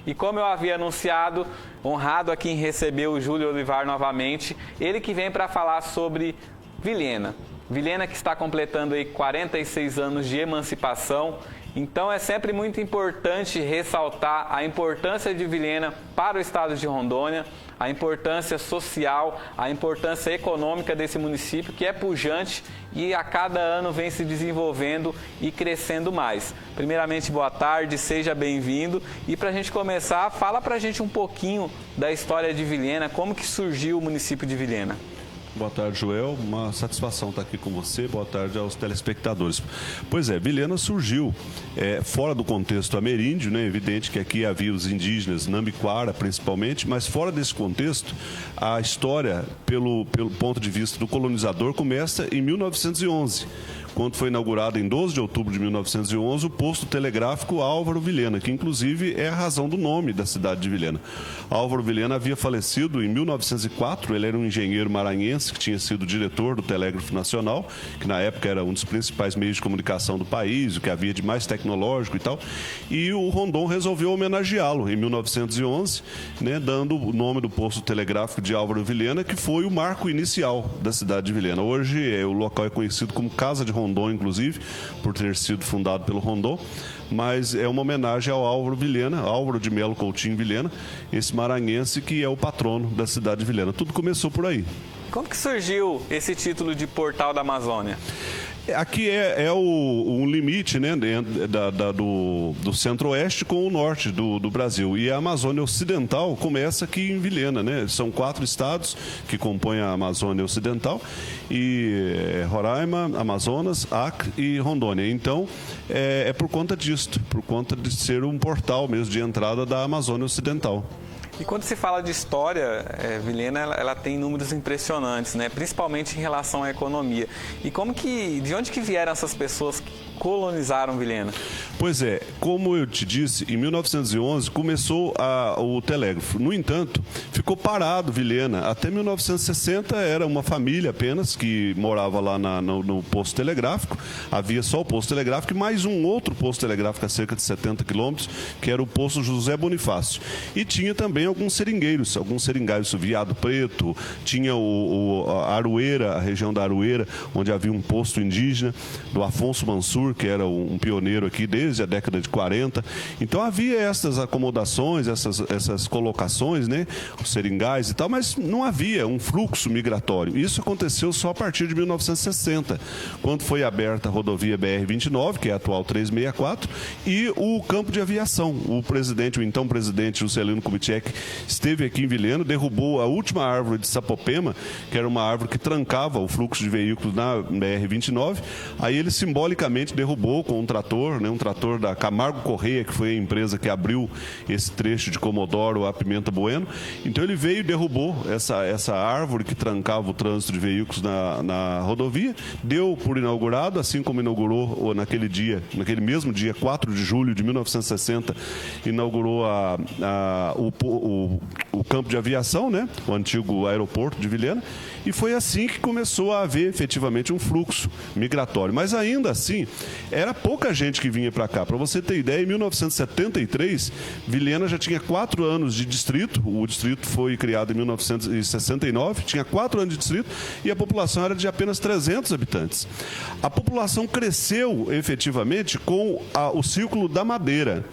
E como eu havia anunciado, honrado aqui em receber o Júlio Olivar novamente, ele que vem para falar sobre Vilhena. Vilhena que está completando aí 46 anos de emancipação. Então é sempre muito importante ressaltar a importância de Vilhena para o estado de Rondônia, a importância social, a importância econômica desse município, que é pujante e a cada ano vem se desenvolvendo e crescendo mais. Primeiramente, boa tarde, seja bem-vindo. E para a gente começar, fala para a gente um pouquinho da história de Vilhena, como que surgiu o município de Vilhena. Boa tarde, Joel. Uma satisfação estar aqui com você. Boa tarde aos telespectadores. Pois é, Vilhena surgiu fora do contexto ameríndio, né? Evidente que aqui havia os indígenas, Nambiquara principalmente, mas fora desse contexto, a história, pelo ponto de vista do colonizador, começa em 1911. Quando foi inaugurado em 12 de outubro de 1911 o posto telegráfico Álvaro Vilhena, que inclusive é a razão do nome da cidade de Vilhena. Álvaro Vilhena havia falecido em 1904, ele era um engenheiro maranhense que tinha sido diretor do Telégrafo Nacional, que na época era um dos principais meios de comunicação do país, o que havia de mais tecnológico e tal, e o Rondon resolveu homenageá-lo em 1911, né, dando o nome do posto telegráfico de Álvaro Vilhena, que foi o marco inicial da cidade de Vilhena. Hoje o local é conhecido como Casa de Rondon, inclusive, por ter sido fundado pelo Rondon, mas é uma homenagem ao Álvaro Vilhena, Álvaro de Melo Coutinho Vilhena, esse maranhense que é o patrono da cidade de Vilhena. Tudo começou por aí. Como que surgiu esse título de Portal da Amazônia? Aqui é um limite, né, do centro-oeste com o norte do Brasil. E a Amazônia Ocidental começa aqui em Vilhena, né? São 4 estados que compõem a Amazônia Ocidental, e Roraima, Amazonas, Acre e Rondônia. Então, é por conta disto, por conta de ser um portal mesmo de entrada da Amazônia Ocidental. E quando se fala de história, Vilhena ela tem números impressionantes, né? Principalmente em relação à economia. E de onde que vieram essas pessoas que colonizaram Vilhena? Pois é, como eu te disse, em 1911 começou o telégrafo. No entanto, ficou parado Vilhena. Até 1960 era uma família apenas que morava lá no posto telegráfico. Havia só o posto telegráfico e mais um outro posto telegráfico a cerca de 70 quilômetros, que era o posto José Bonifácio. E tinha também alguns seringueiros Viado Preto, tinha a Aroeira, a região da Aroeira, onde havia um posto indígena, do Afonso Mansur, que era um pioneiro aqui desde a década de 40. Então havia essas acomodações, essas colocações, né, os seringais e tal, mas não havia um fluxo migratório. Isso aconteceu só a partir de 1960, quando foi aberta a rodovia BR-29, que é a atual 364, e o campo de aviação. O então presidente Juscelino Kubitschek esteve aqui em Vilhena, derrubou a última árvore de Sapopema, que era uma árvore que trancava o fluxo de veículos na BR-29. Aí ele simbolicamente derrubou com um trator, né, um trator da Camargo Correia, que foi a empresa que abriu esse trecho de Comodoro a Pimenta Bueno. Então ele veio e derrubou essa árvore que trancava o trânsito de veículos na rodovia, deu por inaugurado, assim como inaugurou naquele mesmo dia, 4 de julho de 1960, inaugurou o campo de aviação, né? O antigo aeroporto de Vilhena, e foi assim que começou a haver efetivamente um fluxo migratório. Mas ainda assim, era pouca gente que vinha para cá. Para você ter ideia, em 1973, Vilhena já tinha 4 anos de distrito, o distrito foi criado em 1969, tinha 4 anos de distrito e a população era de apenas 300 habitantes. A população cresceu efetivamente com o círculo da madeira.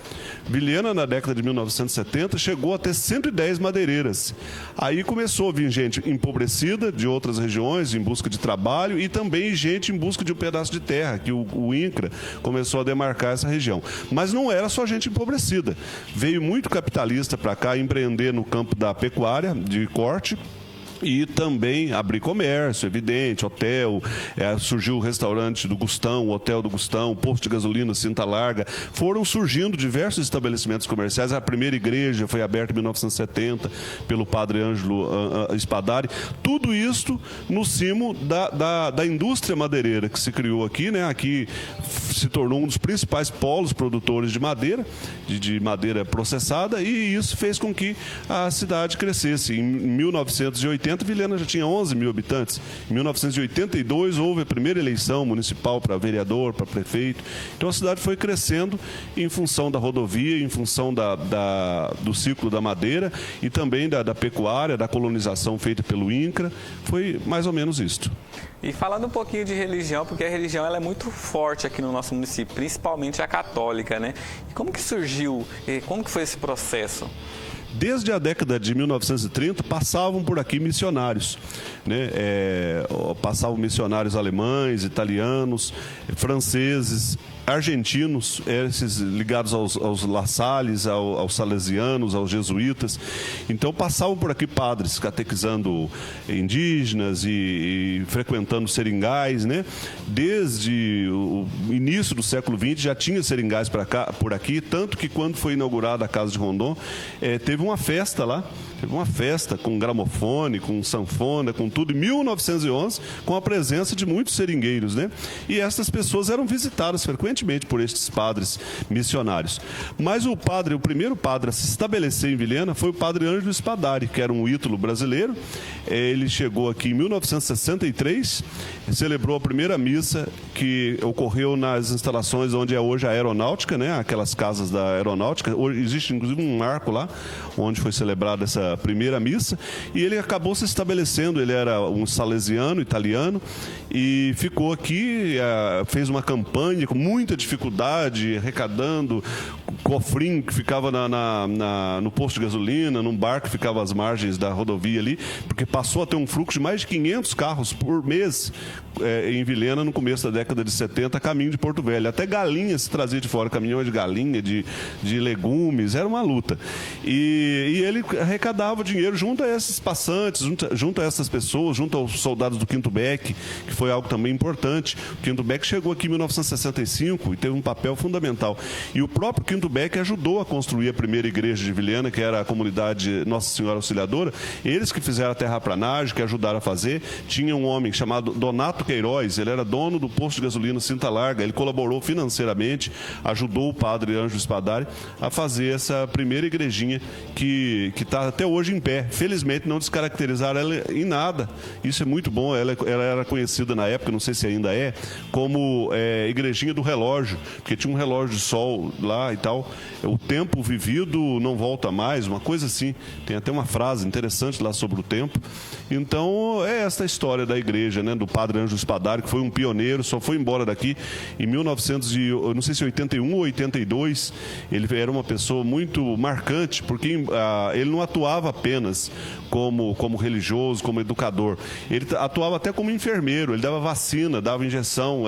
Vilhena, na década de 1970, chegou a ter 110 madeireiras. Aí começou a vir gente empobrecida de outras regiões em busca de trabalho e também gente em busca de um pedaço de terra, que o INCRA começou a demarcar essa região. Mas não era só gente empobrecida. Veio muito capitalista para cá empreender no campo da pecuária, de corte, e também abrir comércio, evidente, hotel, surgiu o restaurante do Gustão, o hotel do Gustão, o posto de gasolina Cinta Larga, foram surgindo diversos estabelecimentos comerciais. A primeira igreja foi aberta em 1970 pelo padre Ângelo Spadari. Tudo isso no cimo da indústria madeireira que se criou aqui, né? Aqui se tornou um dos principais polos produtores de madeira, de madeira processada, e isso fez com que a cidade crescesse. Em 1980, 1980, Vilhena já tinha 11 mil habitantes. Em 1982, houve a primeira eleição municipal para vereador, para prefeito. Então, a cidade foi crescendo em função da rodovia, em função do ciclo da madeira e também da pecuária, da colonização feita pelo INCRA. Foi mais ou menos isto. E falando um pouquinho de religião, porque a religião ela é muito forte aqui no nosso município, principalmente a católica, né? E como que surgiu, como que foi esse processo? Desde a década de 1930, passavam por aqui missionários, né? Passavam missionários alemães, italianos, franceses, argentinos, esses ligados aos La Salles, aos salesianos, aos jesuítas. Então passavam por aqui padres catequizando indígenas e frequentando seringais, né? Desde o início do século XX já tinha seringais por aqui, tanto que quando foi inaugurada a Casa de Rondon, teve uma festa lá. Teve uma festa com gramofone, com sanfona, com tudo, em 1911, com a presença de muitos seringueiros, né? E essas pessoas eram visitadas frequentemente por estes padres missionários. Mas o primeiro padre a se estabelecer em Vilhena foi o padre Ângelo Spadari, que era um ítalo brasileiro. Ele chegou aqui em 1963, celebrou a primeira missa que ocorreu nas instalações onde é hoje a aeronáutica, né? Aquelas casas da aeronáutica. Hoje existe inclusive um marco lá, onde foi celebrada essa primeira missa, e ele acabou se estabelecendo. Ele era um salesiano italiano e ficou aqui, fez uma campanha com muita dificuldade, arrecadando cofrinho que ficava no posto de gasolina, num bar que ficava às margens da rodovia ali, porque passou a ter um fluxo de mais de 500 carros por mês em Vilhena no começo da década de 70, caminho de Porto Velho. Até galinha se trazia de fora, caminhões de galinha, de legumes, era uma luta. E ele arrecadava dinheiro junto a esses passantes, junto a essas pessoas, junto aos soldados do Quinto Beck, que foi algo também importante. O Quinto Beck chegou aqui em 1965 e teve um papel fundamental. E o próprio Quinto Beck ajudou a construir a primeira igreja de Vilhena, que era a comunidade Nossa Senhora Auxiliadora. Eles que fizeram a terraplanagem, que ajudaram a fazer. Tinha um homem chamado Donato Queiroz, ele era dono do posto de gasolina Cinta Larga, ele colaborou financeiramente, ajudou o padre Ângelo Spadari a fazer essa primeira igrejinha que está até hoje em pé. Felizmente não descaracterizaram ela em nada, isso é muito bom. Ela era conhecida na época, não sei se ainda é, como igrejinha do relógio, porque tinha um relógio de sol lá e tal. O tempo vivido não volta mais, uma coisa assim. Tem até uma frase interessante lá sobre o tempo. Então é essa história da igreja, né, do padre Ângelo Spadari, que foi um pioneiro, só foi embora daqui em 1981 ou 82. Ele era uma pessoa muito marcante, porque ele não atuava apenas como religioso, como educador. Ele atuava até como enfermeiro, ele dava vacina, dava injeção,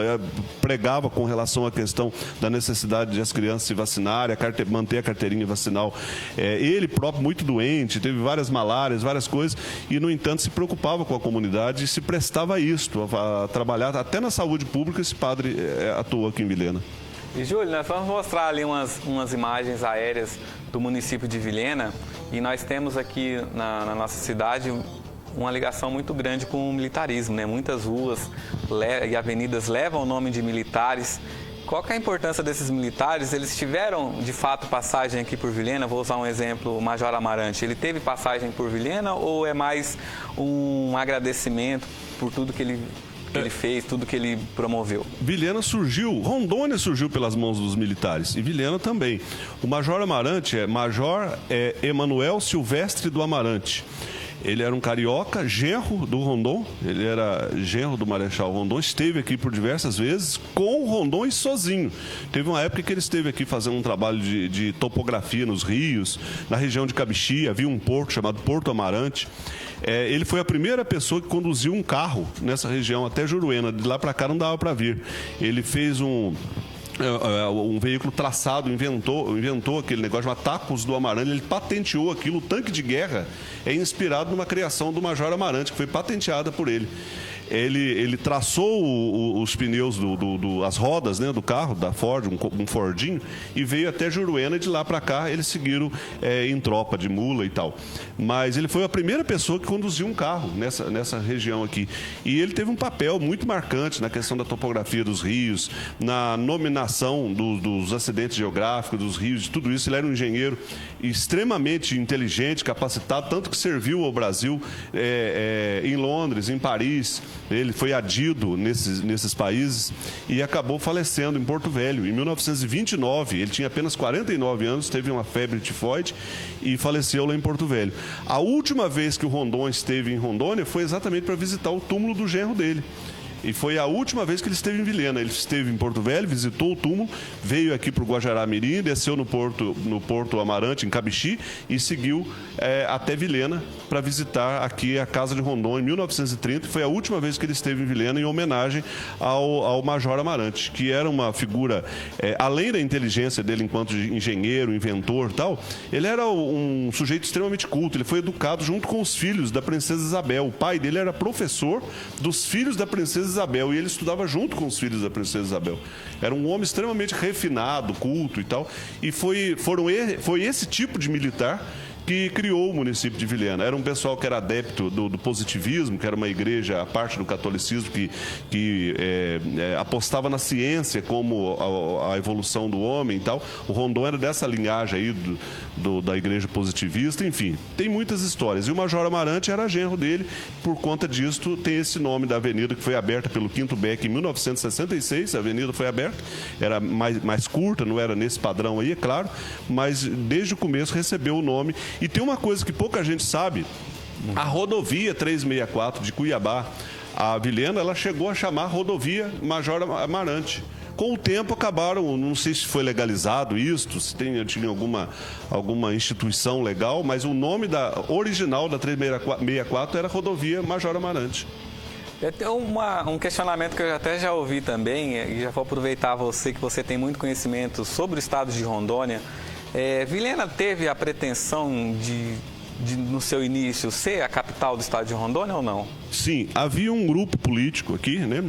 pregava com relação à questão da necessidade de as crianças se vacinarem, manter a carteirinha vacinal. Ele próprio muito doente, teve várias malárias, várias coisas, e no entanto se preocupava com a comunidade e se prestava a isto, a trabalhar até na saúde pública. Esse padre atuou aqui em Vilhena. E Júlio, nós vamos mostrar ali umas imagens aéreas do município de Vilhena, e nós temos aqui na nossa cidade uma ligação muito grande com o militarismo, né? Muitas ruas e avenidas levam o nome de militares. Qual que é a importância desses militares? Eles tiveram, de fato, passagem aqui por Vilhena? Vou usar um exemplo, o Major Amarante. Ele teve passagem por Vilhena ou é mais um agradecimento por tudo que ele fez, tudo que ele promoveu? Vilhena surgiu, Rondônia surgiu pelas mãos dos militares, e Vilhena também. O Major Amarante Major Emanuel Silvestre do Amarante. Ele era um carioca, genro do Rondon, ele era genro do Marechal Rondon, esteve aqui por diversas vezes com o Rondon e sozinho. Teve uma época que ele esteve aqui fazendo um trabalho de topografia nos rios, na região de Cabixi, havia um porto chamado Porto Amarante. Ele foi a primeira pessoa que conduziu um carro nessa região até Juruena, de lá para cá não dava para vir. Ele fez um veículo traçado, inventou aquele negócio chamado Tacos do Amarante, ele patenteou aquilo. O tanque de guerra é inspirado numa criação do Major Amarante, que foi patenteada por ele. ele traçou os pneus, as rodas, né, do carro, da Ford, um Fordinho, e veio até Juruena, e de lá para cá eles seguiram em tropa de mula e tal. Mas ele foi a primeira pessoa que conduziu um carro nessa região aqui. E ele teve um papel muito marcante na questão da topografia dos rios, na nominação dos acidentes geográficos dos rios, de tudo isso. Ele era um engenheiro extremamente inteligente, capacitado, tanto que serviu ao Brasil em Londres, em Paris. Ele foi adido nesses países e acabou falecendo em Porto Velho. Em 1929, ele tinha apenas 49 anos, teve uma febre tifoide e faleceu lá em Porto Velho. A última vez que o Rondon esteve em Rondônia foi exatamente para visitar o túmulo do genro dele. E foi a última vez que ele esteve em Vilhena. Ele esteve em Porto Velho, visitou o túmulo, veio aqui para o Guajará-Mirim, desceu no Porto Amarante, em Cabixi, e seguiu até Vilhena para visitar aqui a Casa de Rondon em 1930. Foi a última vez que ele esteve em Vilhena, em homenagem ao Major Amarante, que era uma figura, além da inteligência dele enquanto engenheiro, inventor e tal, ele era um sujeito extremamente culto. Ele foi educado junto com os filhos da Princesa Isabel. O pai dele era professor dos filhos da Princesa Isabel, e ele estudava junto com os filhos da Princesa Isabel. Era um homem extremamente refinado, culto e tal, e foi esse tipo de militar que criou o município de Vilhena. Era um pessoal que era adepto do positivismo, que era uma igreja, a parte do catolicismo, que apostava na ciência como a evolução do homem e tal. O Rondon era dessa linhagem aí da igreja positivista, enfim, tem muitas histórias. E o Major Amarante era genro dele, por conta disso tem esse nome da avenida, que foi aberta pelo Quinto Beck em 1966, a avenida foi aberta, era mais curta, não era nesse padrão aí, é claro, mas desde o começo recebeu o nome. E tem uma coisa que pouca gente sabe, a rodovia 364 de Cuiabá a Vilhena, ela chegou a chamar rodovia Major Amarante. Com o tempo acabaram, não sei se foi legalizado isso, se tinha alguma instituição legal, mas o nome original da 364 era rodovia Major Amarante. Tem um questionamento que eu até já ouvi também, e já vou aproveitar que você tem muito conhecimento sobre o estado de Rondônia. Vilhena teve a pretensão de, no seu início, ser a capital do estado de Rondônia ou não? Sim, havia um grupo político aqui, né?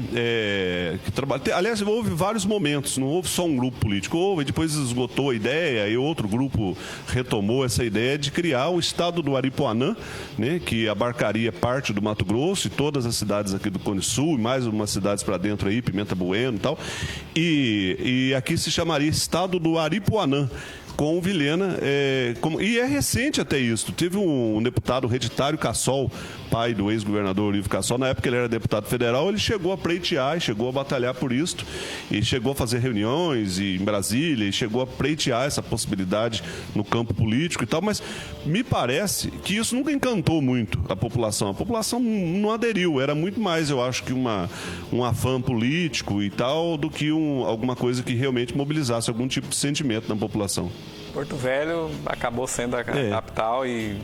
Que trabalha. Aliás, houve vários momentos, não houve só um grupo político. Houve, depois esgotou a ideia e outro grupo retomou essa ideia de criar o estado do Aripuanã, né? Que abarcaria parte do Mato Grosso e todas as cidades aqui do Cone Sul, e mais umas cidades para dentro aí, Pimenta Bueno e tal. E aqui se chamaria estado do Aripuanã, com Vilhena, e é recente até isso. Teve um deputado hereditário, Cassol, pai do ex-governador Olívio Cassol, na época ele era deputado federal, ele chegou a pleitear e chegou a batalhar por isso, e chegou a fazer reuniões em Brasília, e chegou a pleitear essa possibilidade no campo político e tal, mas me parece que isso nunca encantou muito a população não aderiu, era muito mais, eu acho, que um afã político e tal, do que alguma coisa que realmente mobilizasse algum tipo de sentimento na população. Porto Velho acabou sendo a capital e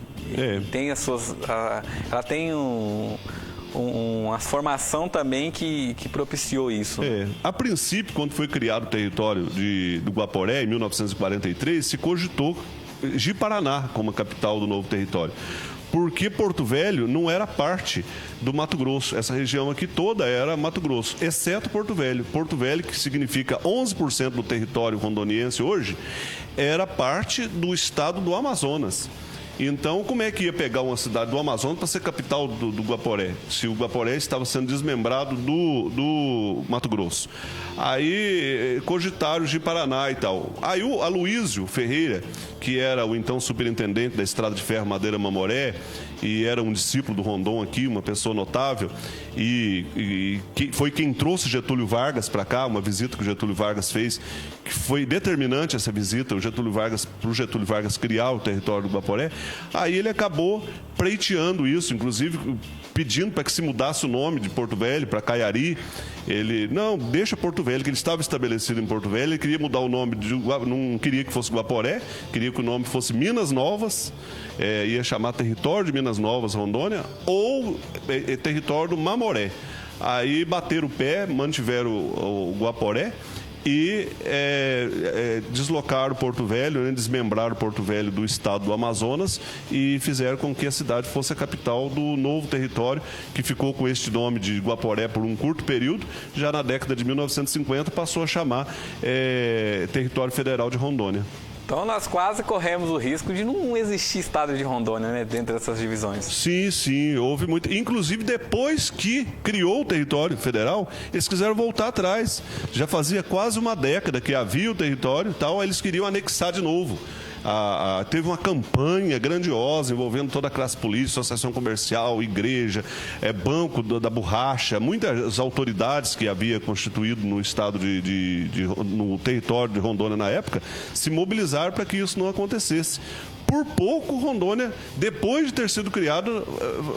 tem as suas... ela tem uma formação também que propiciou isso. A princípio, quando foi criado o território do Guaporé, em 1943, se cogitou Ji-Paraná como a capital do novo território. Porque Porto Velho não era parte do Mato Grosso. Essa região aqui toda era Mato Grosso, exceto Porto Velho. Porto Velho, que significa 11% do território rondoniense hoje, era parte do estado do Amazonas. Então, como é que ia pegar uma cidade do Amazonas para ser capital do Guaporé, se o Guaporé estava sendo desmembrado do Mato Grosso? Aí cogitaram de Paraná e tal. Aí o Aloísio Ferreira, que era o então superintendente da Estrada de Ferro Madeira Mamoré, e era um discípulo do Rondon aqui, uma pessoa notável, e que foi quem trouxe Getúlio Vargas para cá, uma visita que o Getúlio Vargas fez, que foi determinante essa visita, para o Getúlio Vargas criar o território do Guaporé. Aí ele acabou pleiteando isso, inclusive pedindo para que se mudasse o nome de Porto Velho para Caiari. Ele, não, deixa Porto Velho, que ele estava estabelecido em Porto Velho, ele queria mudar o nome, não queria que fosse Guaporé, queria que o nome fosse Minas Novas, ia chamar Território de Minas Novas, Rondônia, ou Território do Mamoré. Aí bateram o pé, mantiveram o Guaporé, e deslocaram Porto Velho, né, desmembraram Porto Velho do estado do Amazonas e fizeram com que a cidade fosse a capital do novo território, que ficou com este nome de Guaporé por um curto período. Já na década de 1950 passou a chamar Território Federal de Rondônia. Então nós quase corremos o risco de não existir estado de Rondônia, né, dentro dessas divisões. Sim, sim, houve muito. Inclusive, depois que criou o território federal, eles quiseram voltar atrás. Já fazia quase uma década que havia o território e tal, aí eles queriam anexar de novo. Teve uma campanha grandiosa envolvendo toda a classe política, associação comercial, igreja, banco da borracha, muitas autoridades que havia constituído no estado no território de Rondônia na época, se mobilizaram para que isso não acontecesse. Por pouco, Rondônia, depois de ter sido criado,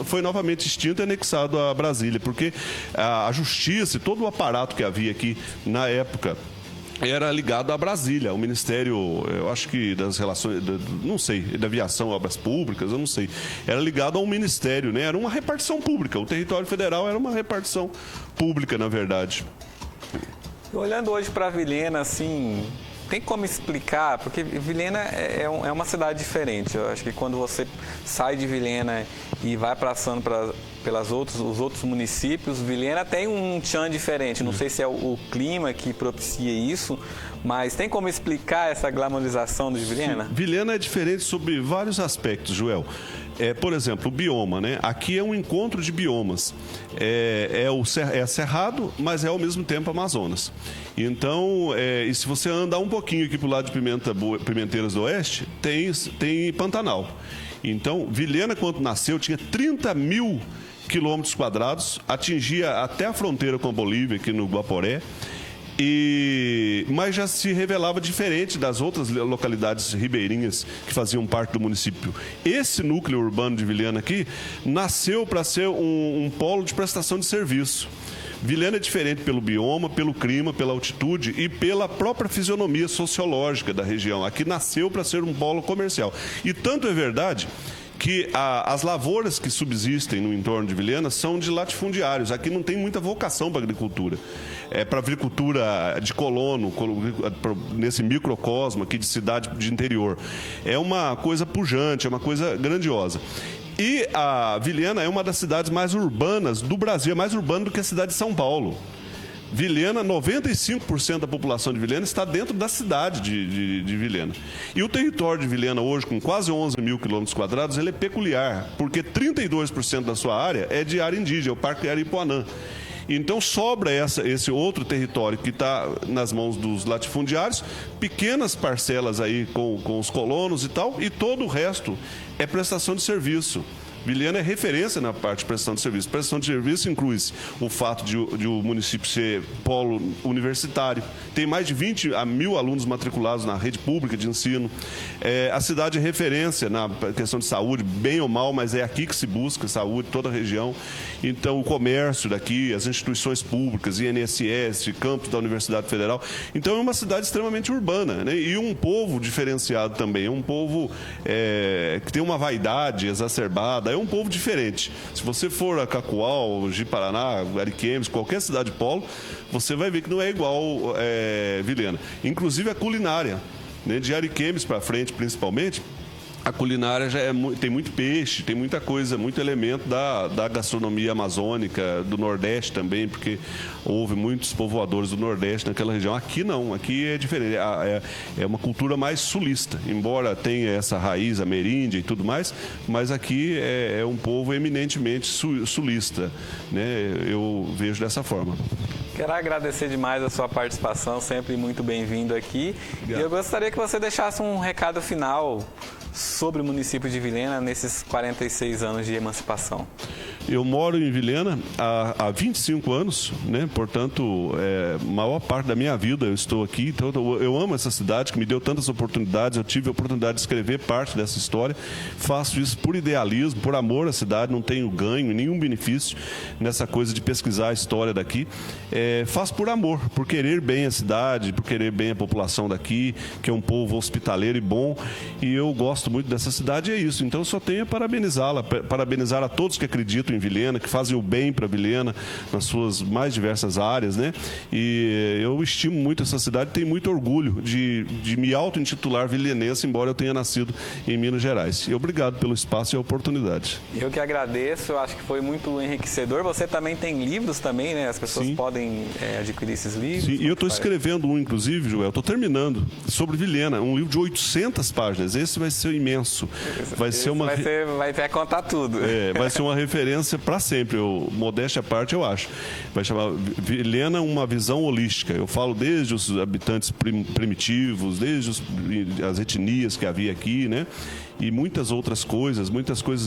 foi novamente extinto e anexado a Brasília, porque a justiça e todo o aparato que havia aqui na época era ligado a Brasília, o Ministério, eu acho que das relações, não sei, da aviação, obras públicas, eu não sei. Era ligado a um ministério, né? Era uma repartição pública. O território federal era uma repartição pública, na verdade. Olhando hoje para Vilhena, assim, tem como explicar? Porque Vilhena é uma cidade diferente. Eu acho que quando você sai de Vilhena e vai passando os outros municípios, Vilhena tem um tchan diferente. Não sei se é o clima que propicia isso, mas tem como explicar essa glamorização de Vilhena? Sim. Vilhena é diferente sobre vários aspectos, Joel. Por exemplo, o bioma, né? Aqui é um encontro de biomas. É cerrado, mas é ao mesmo tempo Amazonas. Então, e se você andar um pouquinho aqui para o lado de Pimenteiras do Oeste, tem Pantanal. Então, Vilhena, quando nasceu, tinha 30 mil quilômetros quadrados, atingia até a fronteira com a Bolívia, aqui no Guaporé, mas já se revelava diferente das outras localidades ribeirinhas que faziam parte do município. Esse núcleo urbano de Vilhena aqui nasceu para ser um polo de prestação de serviço. Vilhena é diferente pelo bioma, pelo clima, pela altitude e pela própria fisionomia sociológica da região. Aqui nasceu para ser um polo comercial. E tanto é verdade que as lavouras que subsistem no entorno de Vilhena são de latifundiários. Aqui não tem muita vocação para agricultura. Para agricultura de colono, nesse microcosmo aqui de cidade de interior. É uma coisa pujante, é uma coisa grandiosa. E a Vilhena é uma das cidades mais urbanas do Brasil, é mais urbana do que a cidade de São Paulo. Vilhena, 95% da população de Vilhena está dentro da cidade de Vilhena. E o território de Vilhena hoje, com quase 11 mil quilômetros quadrados, ele é peculiar, porque 32% da sua área é de área indígena, o Parque Aripuanã. Então sobra esse outro território que está nas mãos dos latifundiários, pequenas parcelas aí com os colonos e tal, e todo o resto é prestação de serviço. Vilhena é referência na parte de prestação de serviço. Prestação de serviço inclui o fato de o município ser polo universitário. Tem mais de 20 a 1.000 alunos matriculados na rede pública de ensino. A cidade é referência na questão de saúde, bem ou mal, mas é aqui que se busca saúde, toda a região. Então, o comércio daqui, as instituições públicas, INSS, campus da Universidade Federal. Então, é uma cidade extremamente urbana, né? E um povo diferenciado também. É um povo que tem uma vaidade exacerbada. É um povo diferente. Se você for a Cacoal, Ji-Paraná, Ariquemes, qualquer cidade polo, você vai ver que não é igual Vilhena. Inclusive a culinária, né, de Ariquemes para frente, principalmente, a culinária tem muito peixe, tem muita coisa, muito elemento da gastronomia amazônica, do Nordeste também, porque houve muitos povoadores do Nordeste naquela região. Aqui não, aqui é diferente, é uma cultura mais sulista, embora tenha essa raiz ameríndia e tudo mais, mas aqui é um povo eminentemente sulista, né? Eu vejo dessa forma. Quero agradecer demais a sua participação, sempre muito bem-vindo aqui. Obrigado. E eu gostaria que você deixasse um recado final sobre o município de Vilhena nesses 46 anos de emancipação. Eu moro em Vilhena há 25 anos, né? Portanto, maior parte da minha vida eu estou aqui. Então, eu amo essa cidade que me deu tantas oportunidades. Eu tive a oportunidade de escrever parte dessa história. Faço isso por idealismo, por amor à cidade. Não tenho ganho, nenhum benefício nessa coisa de pesquisar a história daqui. Faço por amor, por querer bem a cidade, por querer bem a população daqui, que é um povo hospitaleiro e bom. E eu gosto muito dessa cidade e é isso. Então, eu só tenho a parabenizá-la, parabenizar a todos que acreditam acreditam em Vilhena, que fazem o bem para Vilhena nas suas mais diversas áreas, né? E eu estimo muito essa cidade, tenho muito orgulho de me auto-intitular vilhenense, embora eu tenha nascido em Minas Gerais. E obrigado pelo espaço e a oportunidade. Eu que agradeço, eu acho que foi muito enriquecedor. Você também tem livros também, né? As pessoas Sim. podem adquirir esses livros. Sim, e eu estou escrevendo um, inclusive, Joel, estou terminando, sobre Vilhena, um livro de 800 páginas. Esse vai ser imenso. Vai contar tudo. Vai ser uma referência para sempre. Modéstia à parte, eu acho. Vai chamar Vilhena, uma visão holística. Eu falo desde os habitantes primitivos, desde as etnias que havia aqui, né? E muitas outras coisas,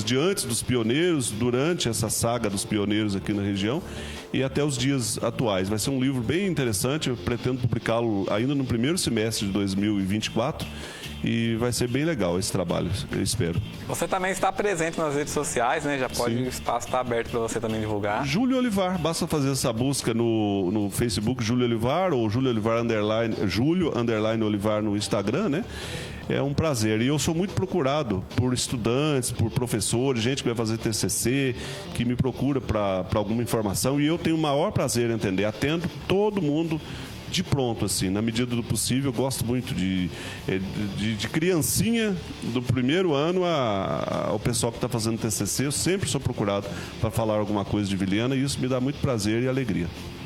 de antes dos pioneiros, durante essa saga dos pioneiros aqui na região e até os dias atuais. Vai ser um livro bem interessante, eu pretendo publicá-lo ainda no primeiro semestre de 2024 e vai ser bem legal esse trabalho, eu espero. Você também está presente nas redes sociais, né? Já pode, o espaço está aberto para você também divulgar. Júlio Olivar, basta fazer essa busca no Facebook, Júlio Olivar, ou Júlio Olivar no Instagram, né? É um prazer. E eu sou muito procurado por estudantes, por professores, gente que vai fazer TCC, que me procura para alguma informação. E eu tenho o maior prazer em atender. Atendo todo mundo de pronto, assim, na medida do possível. Eu gosto muito de criancinha do primeiro ano ao pessoal que está fazendo TCC. Eu sempre sou procurado para falar alguma coisa de Vilhena e isso me dá muito prazer e alegria.